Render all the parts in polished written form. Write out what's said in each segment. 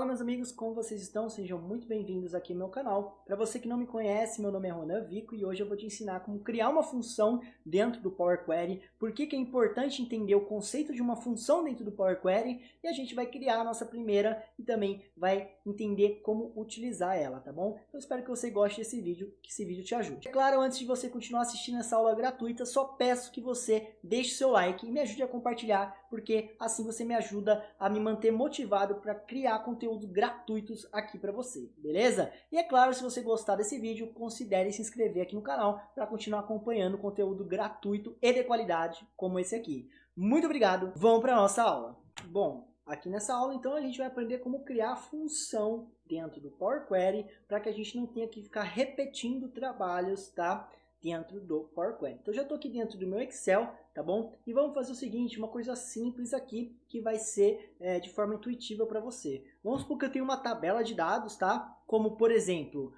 Fala meus amigos, como vocês estão? Sejam muito bem-vindos aqui no meu canal. Para você que não me conhece, meu nome é Ronan Vico e hoje eu vou te ensinar como criar uma função dentro do Power Query, por que é importante entender o conceito de uma função dentro do Power Query e a gente vai criar a nossa primeira e também vai entender como utilizar ela, tá bom? Eu espero que você goste desse vídeo, que esse vídeo te ajude. É claro, antes de você continuar assistindo essa aula gratuita, só peço que você deixe seu like e me ajude a compartilhar, porque assim você me ajuda a me manter motivado para criar conteúdos gratuitos aqui para você, beleza? E é claro, se você gostar desse vídeo, considere se inscrever aqui no canal para continuar acompanhando conteúdo gratuito e de qualidade como esse aqui. Muito obrigado, vamos para a nossa aula. Bom, aqui nessa aula então a gente vai aprender como criar função dentro do Power Query para que a gente não tenha que ficar repetindo trabalhos, tá? Dentro do Power Query. Então já estou aqui dentro do meu Excel, tá bom? E vamos fazer o seguinte, uma coisa simples aqui que vai ser de forma intuitiva para você. Vamos supor que eu tenho uma tabela de dados, tá? Como por exemplo,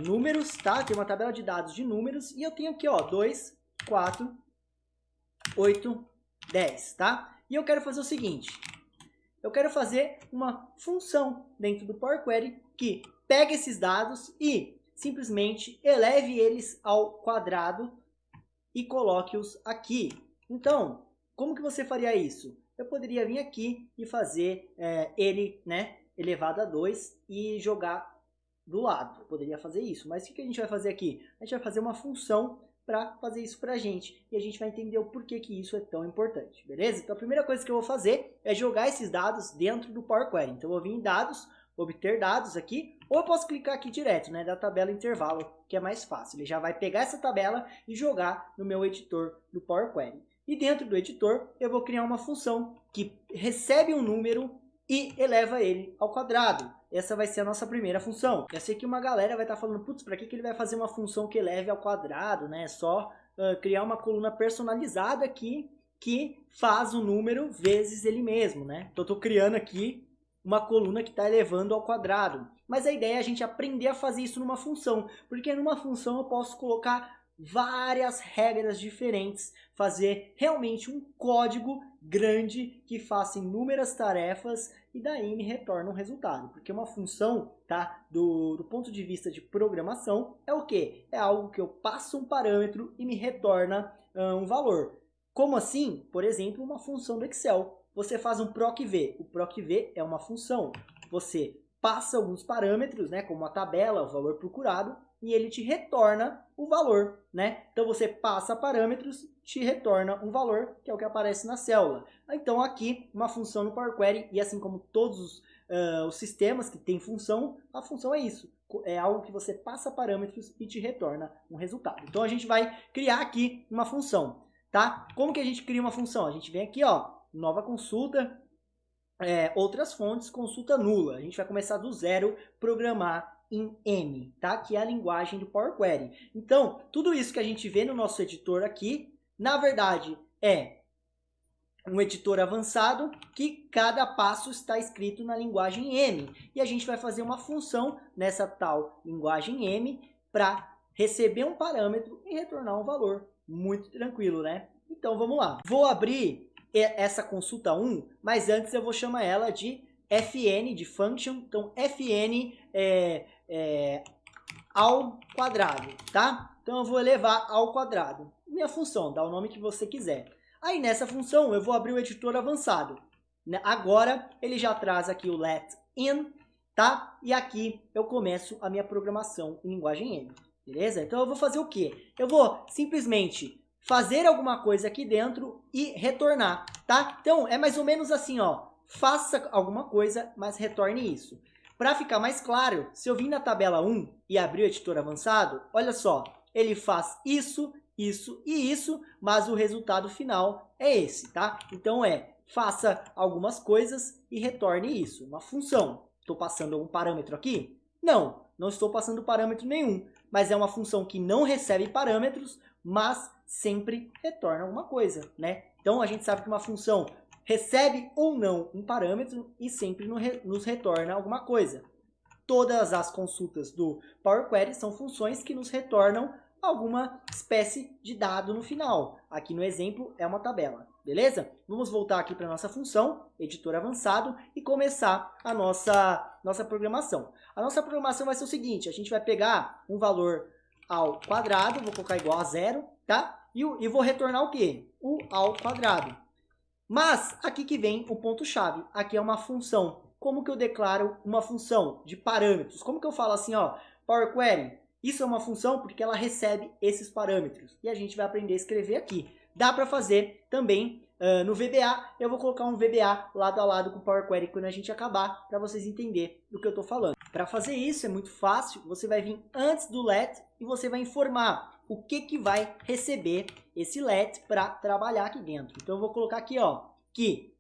números, tá? Tem uma tabela de dados de números e eu tenho aqui, ó, 2, 4, 8, 10, tá? E eu quero fazer o seguinte, eu quero fazer uma função dentro do Power Query que pega esses dados e simplesmente eleve eles ao quadrado e coloque-os aqui. Então, como que você faria isso? Eu poderia vir aqui e fazer ele, né, elevado a 2 e jogar do lado. Eu poderia fazer isso, mas o que a gente vai fazer aqui? A gente vai fazer uma função para fazer isso para a gente. E a gente vai entender o porquê que isso é tão importante, beleza? Então a primeira coisa que eu vou fazer é jogar esses dados dentro do Power Query. Então eu vou vir em dados, obter dados aqui, ou eu posso clicar aqui direto, né, da tabela intervalo, que é mais fácil. Ele já vai pegar essa tabela e jogar no meu editor do Power Query. E dentro do editor eu vou criar uma função que recebe um número e eleva ele ao quadrado. Essa vai ser a nossa primeira função. Eu sei que uma galera vai estar falando, putz, para que ele vai fazer uma função que eleve ao quadrado, né? É só criar uma coluna personalizada aqui que faz o número vezes ele mesmo, né? Então eu estou criando aqui uma coluna que está elevando ao quadrado. Mas a ideia é a gente aprender a fazer isso numa função, porque numa função eu posso colocar várias regras diferentes, fazer realmente um código grande que faça inúmeras tarefas e daí me retorna um resultado. Porque uma função, tá, do ponto de vista de programação, é o quê? É algo que eu passo um parâmetro e me retorna um valor. Como assim? Por exemplo, uma função do Excel. Você faz um procv. O procv é uma função. Você passa alguns parâmetros, né, como a tabela, o valor procurado, e ele te retorna o valor, né? Então você passa parâmetros, te retorna um valor, que é o que aparece na célula. Então aqui uma função no Power Query, e assim como todos os sistemas que têm função, a função é isso. É algo que você passa parâmetros e te retorna um resultado. Então a gente vai criar aqui uma função, tá? Como que a gente cria uma função? A gente vem aqui, ó, nova consulta, outras fontes, consulta nula. A gente vai começar do zero, programar em M, tá? Que é a linguagem do Power Query. Então, tudo isso que a gente vê no nosso editor aqui, na verdade, é um editor avançado que cada passo está escrito na linguagem M. E a gente vai fazer uma função nessa tal linguagem M para receber um parâmetro e retornar um valor. Muito tranquilo, né? Então, vamos lá. Vou abrir essa consulta 1, mas antes eu vou chamar ela de fn, de function. Então, fn ao quadrado, tá? Então eu vou elevar ao quadrado. Minha função, dá o nome que você quiser. Aí nessa função eu vou abrir o editor avançado. Agora ele já traz aqui o let in, tá? E aqui eu começo a minha programação em linguagem M, beleza? Então eu vou fazer o quê? Eu vou simplesmente fazer alguma coisa aqui dentro e retornar, tá? Então é mais ou menos assim, ó. Faça alguma coisa, mas retorne isso. Para ficar mais claro, se eu vim na tabela 1 e abrir o editor avançado, olha só, ele faz isso, isso e isso, mas o resultado final é esse, tá? Então faça algumas coisas e retorne isso, uma função. Estou passando algum parâmetro aqui? Não, não estou passando parâmetro nenhum, mas é uma função que não recebe parâmetros, mas sempre retorna alguma coisa, né? Então a gente sabe que uma função recebe ou não um parâmetro e sempre nos retorna alguma coisa. Todas as consultas do Power Query são funções que nos retornam alguma espécie de dado no final. Aqui no exemplo é uma tabela. beleza? Vamos voltar aqui para a nossa função, editor avançado, e começar a nossa programação. A nossa programação vai ser o seguinte, a gente vai pegar um valor ao quadrado, vou colocar igual a 0, tá? E vou retornar o quê? O ao quadrado. Mas aqui que vem o ponto-chave, aqui é uma função. Como que eu declaro uma função de parâmetros? Como que eu falo assim, ó, Power Query, isso é uma função porque ela recebe esses parâmetros. E a gente vai aprender a escrever aqui. Dá para fazer também no VBA. Eu vou colocar um VBA lado a lado com o Power Query quando a gente acabar, para vocês entenderem do que eu estou falando. Para fazer isso é muito fácil. Você vai vir antes do let e você vai informar o que vai receber esse let para trabalhar aqui dentro. Então eu vou colocar aqui, ó, que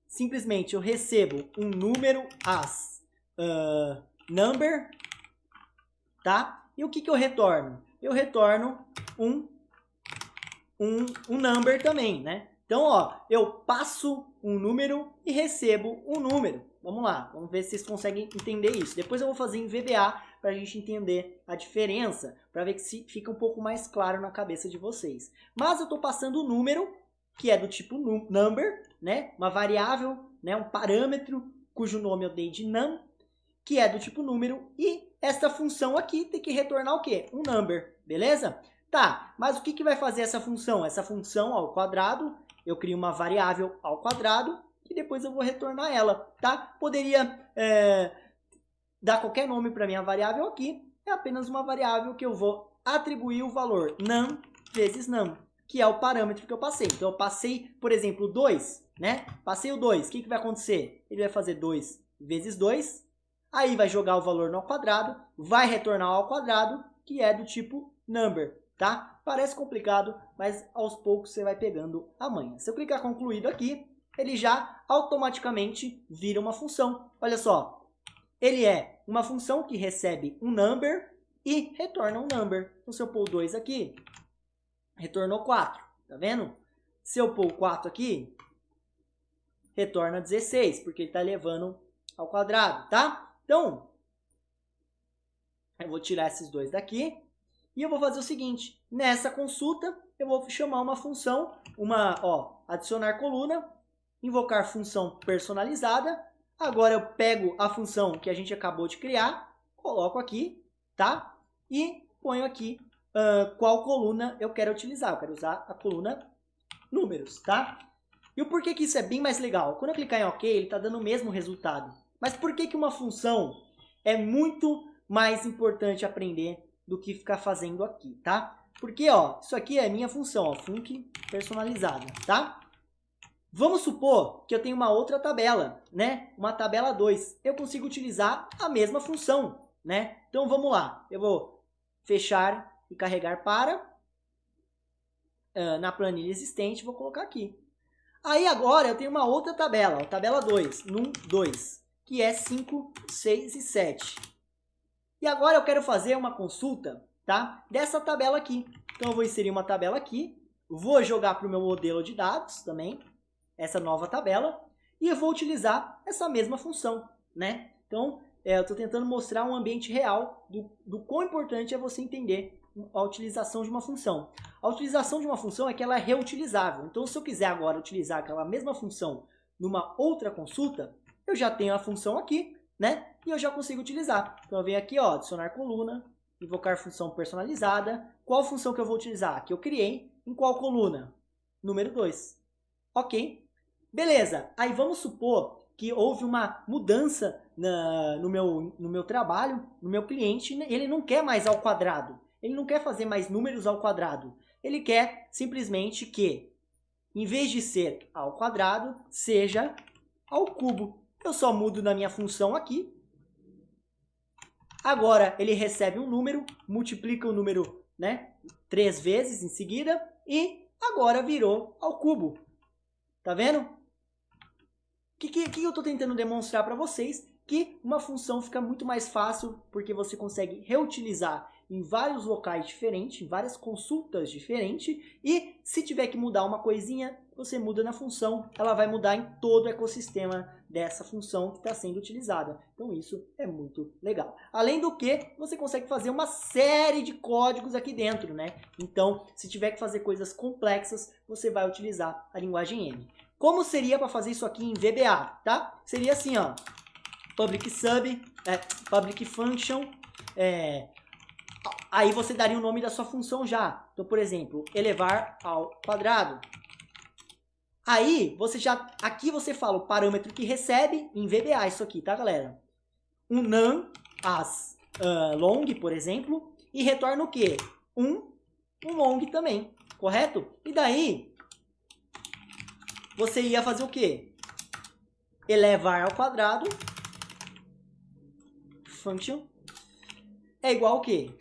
simplesmente eu recebo um número as number, tá? E o que eu retorno? Eu retorno um number também, né? Então, ó, eu passo um número e recebo um número. Vamos lá, vamos ver se vocês conseguem entender isso. Depois eu vou fazer em VBA para a gente entender a diferença, para ver se fica um pouco mais claro na cabeça de vocês. Mas eu estou passando o número, que é do tipo number, né? Uma variável, né? Um parâmetro, cujo nome eu dei de num, que é do tipo número, e esta função aqui tem que retornar o quê? Um number, beleza? Tá, mas o que vai fazer essa função? Essa função ao quadrado, eu crio uma variável ao quadrado, e depois eu vou retornar ela, tá? Poderia dar qualquer nome para minha variável aqui, é apenas uma variável que eu vou atribuir o valor num vezes num, que é o parâmetro que eu passei. Então eu passei, por exemplo, 2, né? Passei o 2, o que vai acontecer? Ele vai fazer 2 vezes 2, aí vai jogar o valor no ao quadrado, vai retornar ao quadrado, que é do tipo number, tá? Parece complicado, mas aos poucos você vai pegando a manha. Se eu clicar concluído aqui, ele já automaticamente vira uma função. Olha só, ele é uma função que recebe um number e retorna um number. Então, se eu pôr o 2 aqui, retornou 4, tá vendo? Se eu pôr o 4 aqui, retorna 16, porque ele está levando ao quadrado, tá? Então, eu vou tirar esses dois daqui e eu vou fazer o seguinte, nessa consulta, eu vou chamar uma função, adicionar coluna, invocar função personalizada. Agora eu pego a função que a gente acabou de criar, coloco aqui, tá? E ponho aqui qual coluna eu quero utilizar. Eu quero usar a coluna números, tá? E o porquê que isso é bem mais legal? Quando eu clicar em OK, ele está dando o mesmo resultado. Mas por que uma função é muito mais importante aprender do que ficar fazendo aqui, tá? Porque, ó, isso aqui é minha função, ó, func personalizada, tá? Vamos supor que eu tenho uma outra tabela, né? Uma tabela 2. Eu consigo utilizar a mesma função, né? Então, vamos lá. Eu vou fechar e carregar para. Na planilha existente, vou colocar aqui. Aí, agora, eu tenho uma outra tabela, ó, tabela 2, num 2, que é 5, 6 e 7. E agora eu quero fazer uma consulta, tá? Dessa tabela aqui. Então, eu vou inserir uma tabela aqui. Vou jogar para o meu modelo de dados também, essa nova tabela, e eu vou utilizar essa mesma função, né? Então, eu estou tentando mostrar um ambiente real do quão importante é você entender a utilização de uma função. A utilização de uma função é que ela é reutilizável. Então, se eu quiser agora utilizar aquela mesma função numa outra consulta, eu já tenho a função aqui, né? E eu já consigo utilizar. Então, eu venho aqui, ó, adicionar coluna, invocar função personalizada. Qual função que eu vou utilizar? Que eu criei. Em qual coluna? Número 2. Ok. Beleza. Aí vamos supor que houve uma mudança no meu trabalho, no meu cliente. Ele não quer mais ao quadrado. Ele não quer fazer mais números ao quadrado. Ele quer simplesmente que, em vez de ser ao quadrado, seja ao cubo. Eu só mudo na minha função aqui. Agora ele recebe um número, multiplica o número, né, 3 vezes em seguida e agora virou ao cubo. Tá vendo? O que eu estou tentando demonstrar para vocês? Que uma função fica muito mais fácil porque você consegue reutilizar em vários locais diferentes, em várias consultas diferentes, e se tiver que mudar uma coisinha, você muda na função, ela vai mudar em todo o ecossistema dessa função que está sendo utilizada. Então isso é muito legal. Além do que, você consegue fazer uma série de códigos aqui dentro, né? Então, se tiver que fazer coisas complexas, você vai utilizar a linguagem M. Como seria para fazer isso aqui em VBA, tá? Seria assim, ó, public sub, public function, aí você daria o nome da sua função já. Então, por exemplo, elevar ao quadrado. Aí, aqui você fala o parâmetro que recebe em VBA isso aqui, tá, galera? Um num as long, por exemplo, e retorna o quê? Um long também, correto? E daí, você ia fazer o quê? Elevar ao quadrado, function, é igual ao quê?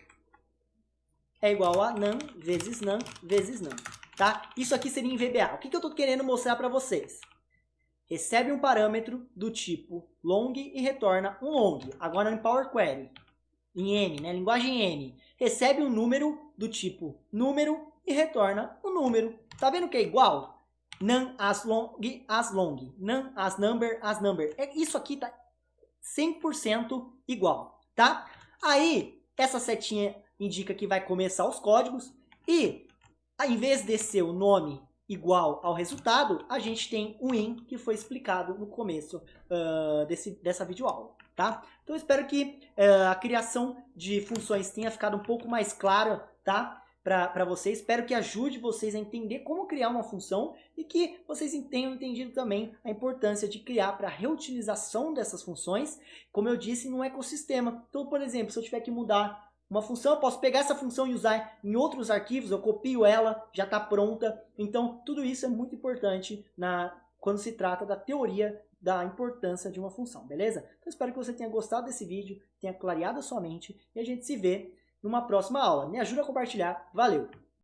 É igual a num vezes num vezes num, tá? Isso aqui seria em VBA. O que eu estou querendo mostrar para vocês? Recebe um parâmetro do tipo long e retorna um long. Agora em Power Query, em N, né? Linguagem N, recebe um número do tipo número e retorna um número. Tá vendo que é igual? Num as long, as long. Num as number, as number. Isso aqui tá 100% igual, tá? Aí, essa setinha indica que vai começar os códigos e, em vez de ser o nome igual ao resultado, a gente tem o in, que foi explicado no começo dessa videoaula, tá? Então, eu espero que a criação de funções tenha ficado um pouco mais clara, tá? Para vocês, espero que ajude vocês a entender como criar uma função e que vocês tenham entendido também a importância de criar para reutilização dessas funções, como eu disse, no ecossistema. Então, por exemplo, se eu tiver que mudar uma função, eu posso pegar essa função e usar em outros arquivos, eu copio ela, já está pronta. Então, tudo isso é muito importante quando se trata da teoria da importância de uma função, beleza? Então, espero que você tenha gostado desse vídeo, tenha clareado a sua mente e a gente se vê numa próxima aula. Me ajuda a compartilhar. Valeu!